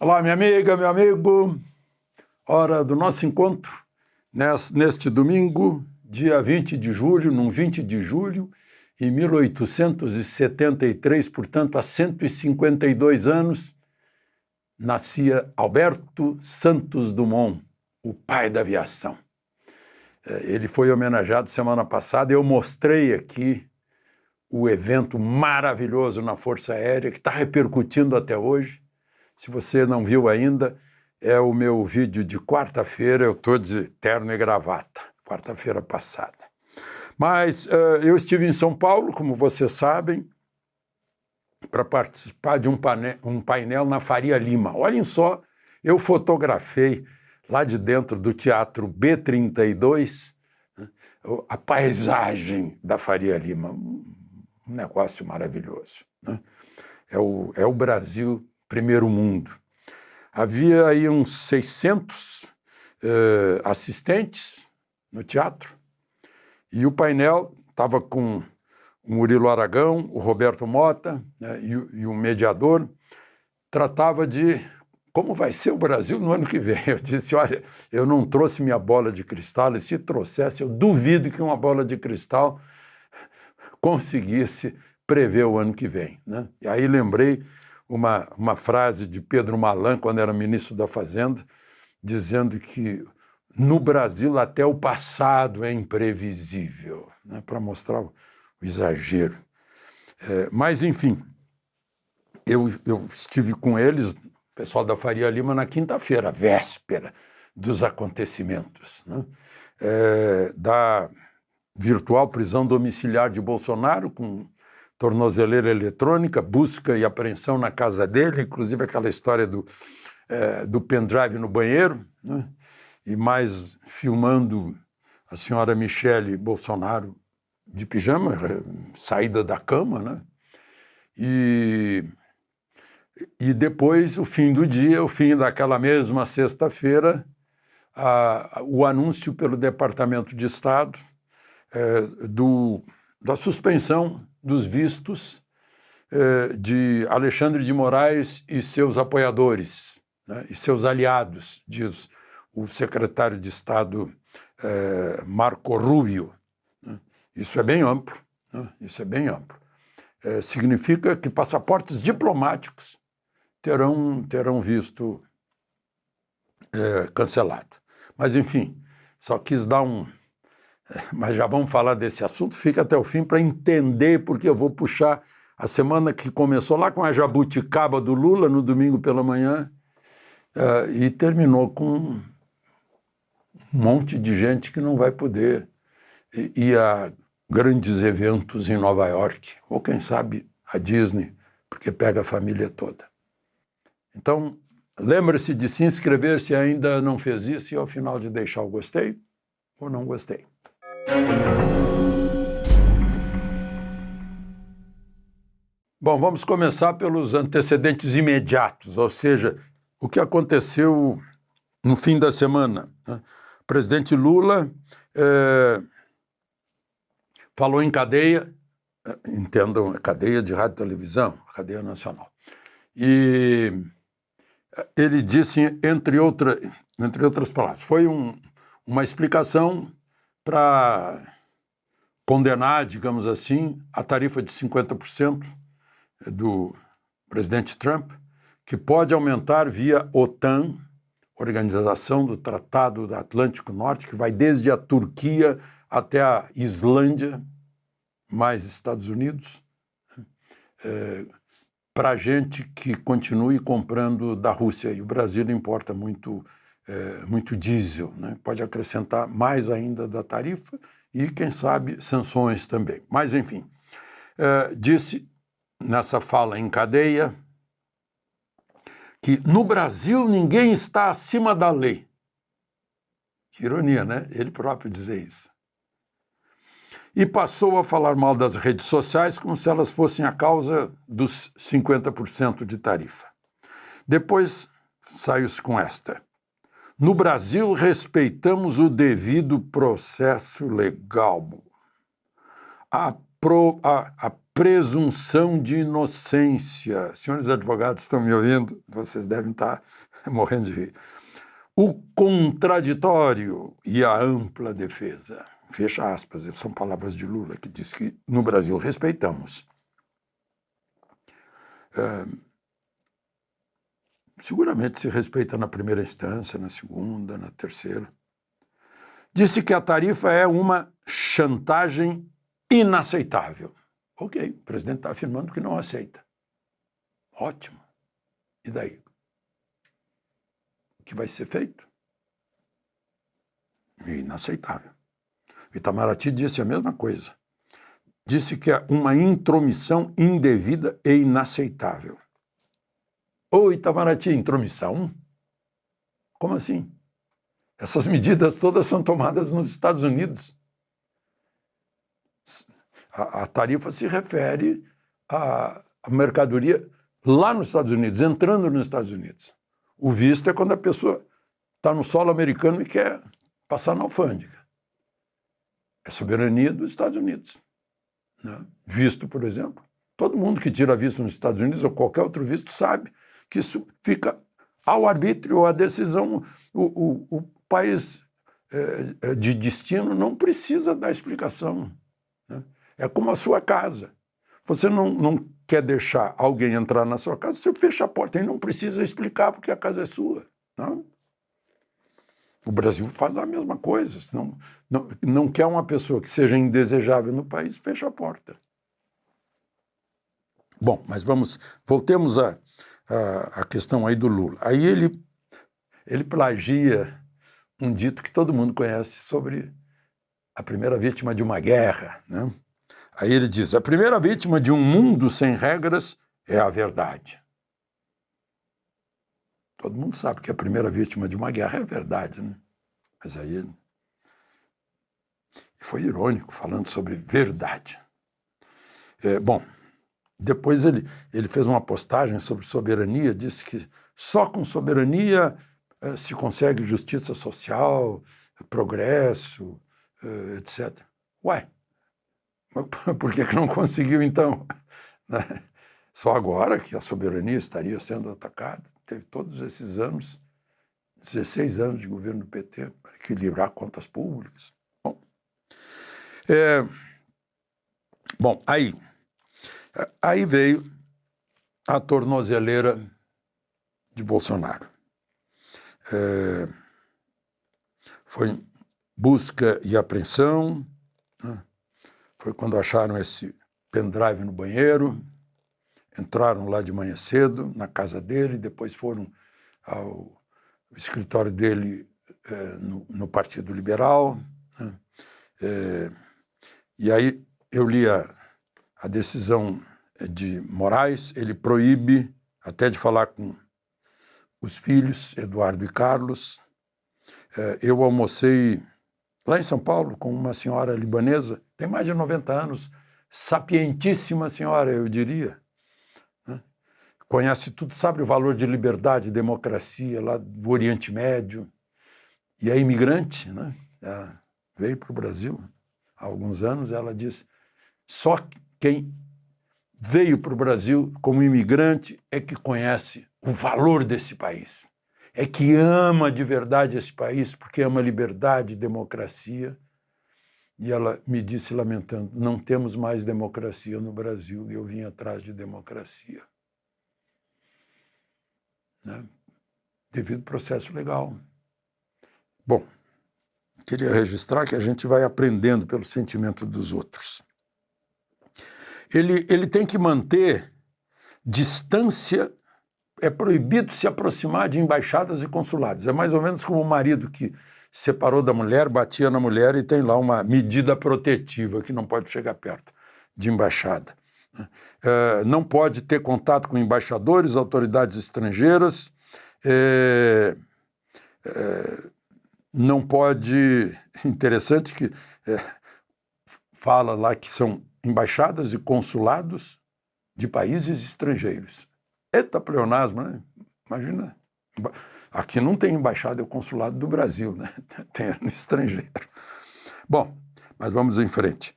Olá, minha amiga, meu amigo. Hora do nosso encontro neste domingo, dia 20 de julho, num 20 de julho, em 1873, portanto, há 152 anos, nascia Alberto Santos Dumont, o pai da aviação. Ele foi homenageado semana passada. Eu mostrei aqui o evento maravilhoso na Força Aérea, que está repercutindo até hoje. Se você não viu ainda, é o meu vídeo de quarta-feira. Eu estou de terno e gravata, quarta-feira passada. Mas eu estive em São Paulo, como vocês sabem, para participar de um painel na Faria Lima. Olhem só, eu fotografei lá de dentro do Teatro B32, né, a paisagem da Faria Lima. Um negócio maravilhoso, né? É o Brasil primeiro mundo. Havia aí uns 600 assistentes no teatro, e o painel estava com o Murilo Aragão, o Roberto Mota, né, e o mediador. Tratava de como vai ser o Brasil no ano que vem. Eu disse, olha, eu não trouxe minha bola de cristal, e se trouxesse, eu duvido que uma bola de cristal conseguisse prever o ano que vem, né? E aí lembrei uma frase de Pedro Malan, quando era ministro da Fazenda, dizendo que no Brasil até o passado é imprevisível, né? Para mostrar o exagero. Mas, enfim, eu estive com eles, o pessoal da Faria Lima, na quinta-feira, véspera dos acontecimentos, né? Da virtual prisão domiciliar de Bolsonaro, com tornozeleira eletrônica, busca e apreensão na casa dele, inclusive aquela história do pendrive no banheiro, né? E mais filmando a senhora Michele Bolsonaro de pijama, saída da cama, né? E depois, o fim do dia, o fim daquela mesma sexta-feira, o anúncio pelo Departamento de Estado da suspensão dos vistos de Alexandre de Moraes e seus apoiadores, né, e seus aliados, diz o secretário de Estado Marco Rubio, né. Isso é bem amplo, né, isso é bem amplo. Significa que passaportes diplomáticos terão visto cancelado. Mas, enfim, só quis dar mas já vamos falar desse assunto. Fica até o fim para entender, porque eu vou puxar a semana que começou lá com a jabuticaba do Lula, no domingo pela manhã, e terminou com um monte de gente que não vai poder ir a grandes eventos em Nova York, ou quem sabe a Disney, porque pega a família toda. Então, lembre-se de se inscrever se ainda não fez isso, e ao final de deixar o gostei ou não gostei. Bom, vamos começar pelos antecedentes imediatos, ou seja, o que aconteceu no fim da semana, né? O presidente Lula falou em cadeia, entendam, cadeia de rádio e televisão, cadeia nacional. E ele disse, entre outras palavras, foi uma explicação para condenar, digamos assim, a tarifa de 50% do presidente Trump, que pode aumentar via OTAN, Organização do Tratado do Atlântico Norte, que vai desde a Turquia até a Islândia, mais Estados Unidos, para a gente que continue comprando da Rússia. E o Brasil importa muito diesel, né? Pode acrescentar mais ainda da tarifa e, quem sabe, sanções também. Mas, enfim, disse nessa fala em cadeia que no Brasil ninguém está acima da lei. Que ironia, né? Ele próprio dizer isso. E passou a falar mal das redes sociais como se elas fossem a causa dos 50% de tarifa. Depois saiu-se com esta: no Brasil, respeitamos o devido processo legal. A presunção de inocência. Senhores advogados estão me ouvindo? Vocês devem estar morrendo de rir. O contraditório e a ampla defesa. Fecha aspas, são palavras de Lula, que diz que no Brasil respeitamos. Seguramente se respeita na primeira instância, na segunda, na terceira. Disse que a tarifa é uma chantagem inaceitável. Ok, o presidente está afirmando que não aceita. Ótimo. E daí? O que vai ser feito? Inaceitável. Itamaraty disse a mesma coisa. Disse que é uma intromissão indevida e inaceitável. Ô, Itamaraty, intromissão? Como assim? Essas medidas todas são tomadas nos Estados Unidos. A tarifa se refere à mercadoria lá nos Estados Unidos, entrando nos Estados Unidos. O visto é quando a pessoa está no solo americano e quer passar na alfândega. É soberania dos Estados Unidos. Né? Visto, por exemplo. Todo mundo que tira visto nos Estados Unidos ou qualquer outro visto sabe que isso fica ao arbítrio ou à decisão. O país de destino não precisa dar explicação. Né? É como a sua casa. Você não quer deixar alguém entrar na sua casa, você fecha a porta e não precisa explicar porque a casa é sua. Não? O Brasil faz a mesma coisa. Se não quer uma pessoa que seja indesejável no país, fecha a porta. Bom, mas voltemos à questão aí do Lula. Aí ele plagia um dito que todo mundo conhece sobre a primeira vítima de uma guerra, né? Aí ele diz, a primeira vítima de um mundo sem regras é a verdade. Todo mundo sabe que a primeira vítima de uma guerra é a verdade, né? Mas aí ele foi irônico falando sobre verdade. Bom, depois ele fez uma postagem sobre soberania, disse que só com soberania se consegue justiça social, progresso, etc. Ué, mas por que não conseguiu então? Só agora que a soberania estaria sendo atacada? Teve todos esses anos, 16 anos de governo do PT para equilibrar contas públicas. Bom, aí veio a tornozeleira de Bolsonaro. Foi busca e apreensão, né? Foi quando acharam esse pendrive no banheiro, entraram lá de manhã cedo na casa dele, depois foram ao escritório dele no Partido Liberal, né? E aí eu li a decisão de Moraes, ele proíbe até de falar com os filhos, Eduardo e Carlos. Eu almocei lá em São Paulo com uma senhora libanesa, tem mais de 90 anos, sapientíssima senhora, eu diria. Né? Conhece tudo, sabe o valor de liberdade, democracia lá do Oriente Médio. E é imigrante, né? Ela veio para o Brasil há alguns anos, ela disse, só quem veio para o Brasil como imigrante é que conhece o valor desse país. É que ama de verdade esse país, porque ama liberdade e democracia. E ela me disse, lamentando, não temos mais democracia no Brasil, e eu vim atrás de democracia. Né? Devido ao processo legal. Bom, queria registrar que a gente vai aprendendo pelo sentimento dos outros. Ele tem que manter distância, é proibido se aproximar de embaixadas e consulados. É mais ou menos como o marido que separou da mulher, batia na mulher e tem lá uma medida protetiva que não pode chegar perto de embaixada. Não pode ter contato com embaixadores, autoridades estrangeiras, não pode... Interessante que fala lá que são embaixadas e consulados de países estrangeiros. Eita pleonasmo, né? Imagina. Aqui não tem embaixada e consulado do Brasil, né? Tem no estrangeiro. Bom, Mas vamos em frente.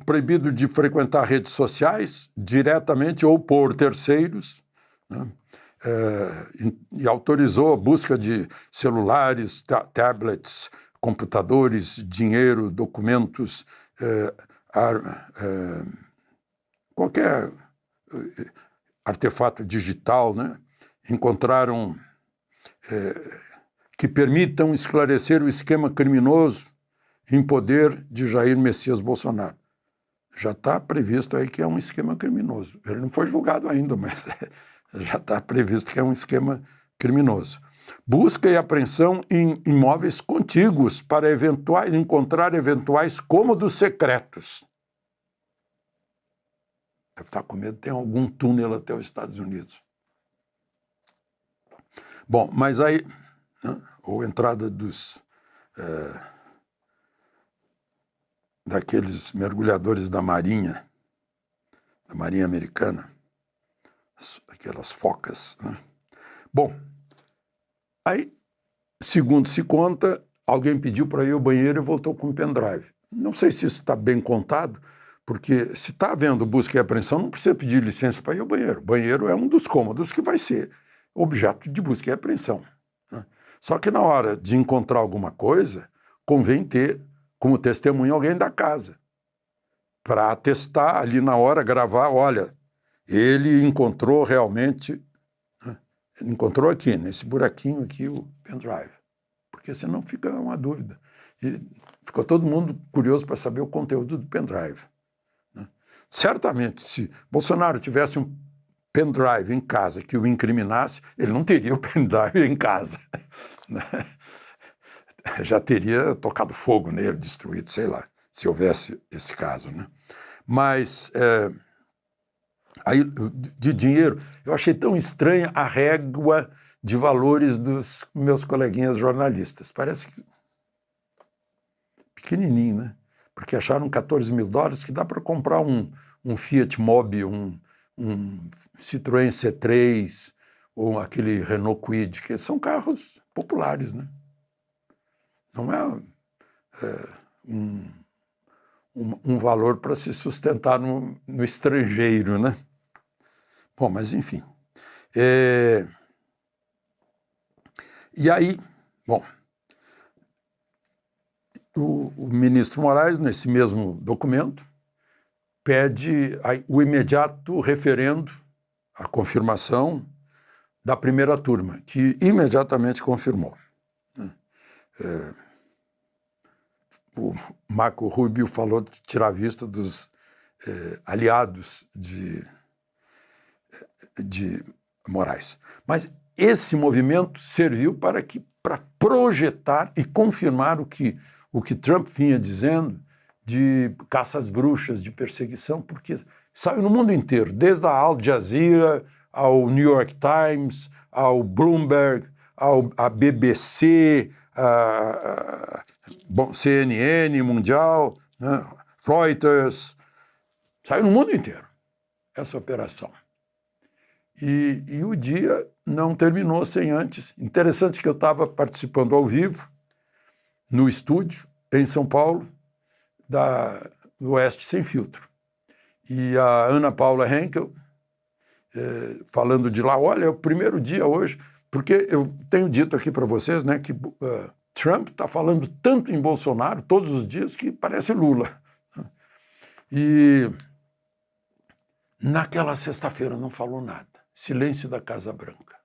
Proibido de frequentar redes sociais, diretamente ou por terceiros, né? E autorizou a busca de celulares, tablets, computadores, dinheiro, documentos, qualquer artefato digital, né? Encontraram que permitam esclarecer o esquema criminoso em poder de Jair Messias Bolsonaro. Já está previsto aí que é um esquema criminoso. Ele não foi julgado ainda, mas já está previsto que é um esquema criminoso. Busca e apreensão em imóveis contíguos para encontrar eventuais cômodos secretos. Deve estar com medo de ter algum túnel até os Estados Unidos. Bom, mas aí, né, ou entrada daqueles mergulhadores da Marinha Americana, aquelas focas, né? Bom, aí, segundo se conta, alguém pediu para ir ao banheiro e voltou com um pendrive. Não sei se isso está bem contado, porque se está havendo busca e apreensão, não precisa pedir licença para ir ao banheiro. O banheiro é um dos cômodos que vai ser objeto de busca e apreensão, né? Só que na hora de encontrar alguma coisa, convém ter como testemunha alguém da casa, para atestar ali na hora, gravar, olha, ele encontrou realmente, né? Ele encontrou aqui, nesse buraquinho aqui, o pendrive. Porque senão fica uma dúvida. E ficou todo mundo curioso para saber o conteúdo do pendrive, né? Certamente, se Bolsonaro tivesse um pendrive em casa que o incriminasse, ele não teria o pendrive em casa, né? Já teria tocado fogo nele, destruído, sei lá, se houvesse esse caso, né? Mas, aí, de dinheiro, eu achei tão estranha a régua de valores dos meus coleguinhas jornalistas. Parece que pequenininho, né? Porque acharam $14 mil que dá para comprar um Fiat Mobi, um Citroën C3 ou aquele Renault Kwid, que são carros populares, né? Não é um valor para se sustentar no estrangeiro, né? Bom, mas enfim. E aí, bom, o ministro Moraes, nesse mesmo documento, pede o imediato referendo, a confirmação da primeira turma, que imediatamente confirmou, né? O Marco Rubio falou de tirar vista dos aliados de Moraes. Mas esse movimento serviu para projetar e confirmar o que Trump vinha dizendo de caça às bruxas, de perseguição, porque saiu no mundo inteiro, desde a Al Jazeera ao New York Times, ao Bloomberg, à BBC, CNN Mundial, né, Reuters, saiu no mundo inteiro essa operação. E o dia não terminou sem antes. Interessante que eu estava participando ao vivo, no estúdio, em São Paulo, do Oeste Sem Filtro. E a Ana Paula Henkel, falando de lá, olha, é o primeiro dia hoje, porque eu tenho dito aqui para vocês, né, que Trump está falando tanto em Bolsonaro todos os dias que parece Lula. E naquela sexta-feira não falou nada. Silêncio da Casa Branca.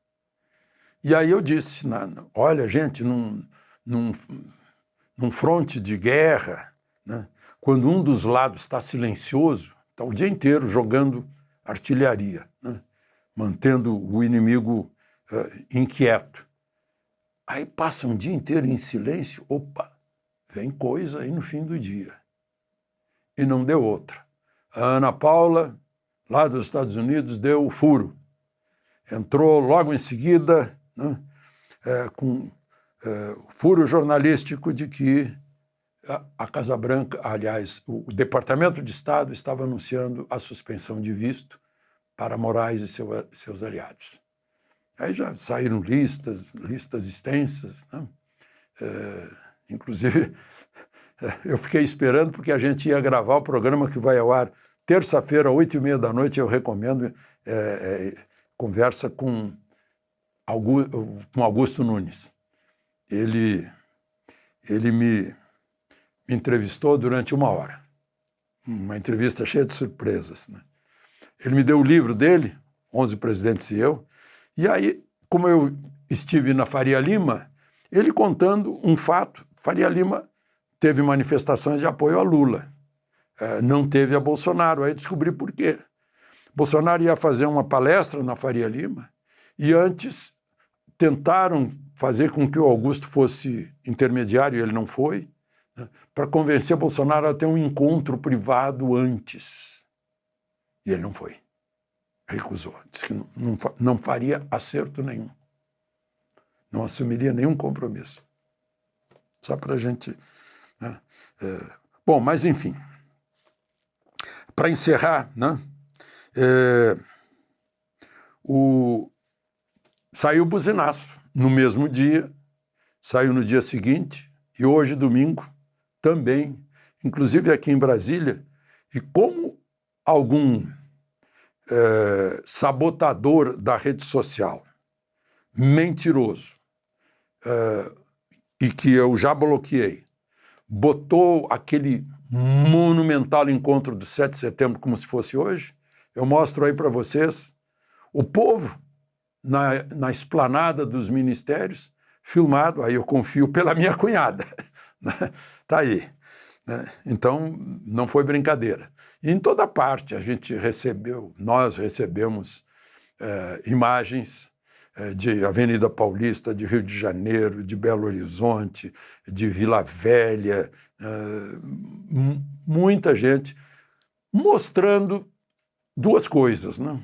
E aí eu disse, olha, gente, num fronte de guerra, né, quando um dos lados está silencioso, está o dia inteiro jogando artilharia, né, mantendo o inimigo inquieto. Aí passa um dia inteiro em silêncio, opa, vem coisa aí no fim do dia. E não deu outra. A Ana Paula, lá dos Estados Unidos, deu o furo. Entrou logo em seguida, né, com o furo jornalístico de que a Casa Branca, aliás, o Departamento de Estado estava anunciando a suspensão de visto para Moraes e seus aliados. Aí já saíram listas extensas, né? Inclusive Eu fiquei esperando porque a gente ia gravar o programa que vai ao ar terça-feira, 8h30 da noite. Eu recomendo, conversa com Augusto Nunes. Ele me entrevistou durante 1 hora. Uma entrevista cheia de surpresas, né? Ele me deu o livro dele, 11 Presidentes e Eu, e aí, como eu estive na Faria Lima, ele contando um fato. Faria Lima teve manifestações de apoio a Lula, não teve a Bolsonaro. Aí descobri por quê. Bolsonaro ia fazer uma palestra na Faria Lima e antes tentaram fazer com que o Augusto fosse intermediário, e ele não foi, né, para convencer Bolsonaro a ter um encontro privado antes. E ele não foi. Recusou. Disse que não faria acerto nenhum. Não assumiria nenhum compromisso. Só para a gente... né? Bom, mas enfim. Para encerrar, né? Saiu o buzinaço no mesmo dia, saiu no dia seguinte, e hoje, domingo, também, inclusive aqui em Brasília, e como algum sabotador da rede social, mentiroso, e que eu já bloqueei, botou aquele monumental encontro do 7 de setembro como se fosse hoje, eu mostro aí para vocês o povo na esplanada dos ministérios, filmado, aí eu confio pela minha cunhada. Está aí. Né? Então, não foi brincadeira. E em toda parte nós recebemos imagens de Avenida Paulista, de Rio de Janeiro, de Belo Horizonte, de Vila Velha, muita gente mostrando duas coisas, né?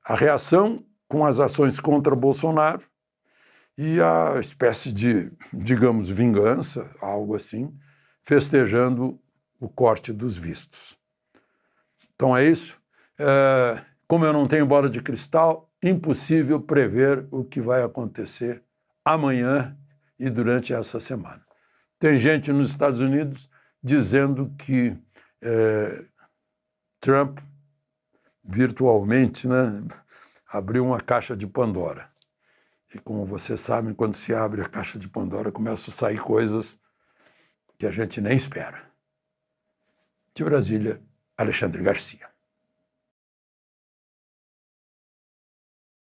A reação com as ações contra Bolsonaro e a espécie de, digamos, vingança, algo assim, festejando o corte dos vistos. Então é isso. Como eu não tenho bola de cristal, impossível prever o que vai acontecer amanhã e durante essa semana. Tem gente nos Estados Unidos dizendo que Trump virtualmente, né, abriu uma caixa de Pandora. E como vocês sabem, quando se abre a caixa de Pandora, começam a sair coisas que a gente nem espera. De Brasília, Alexandre Garcia.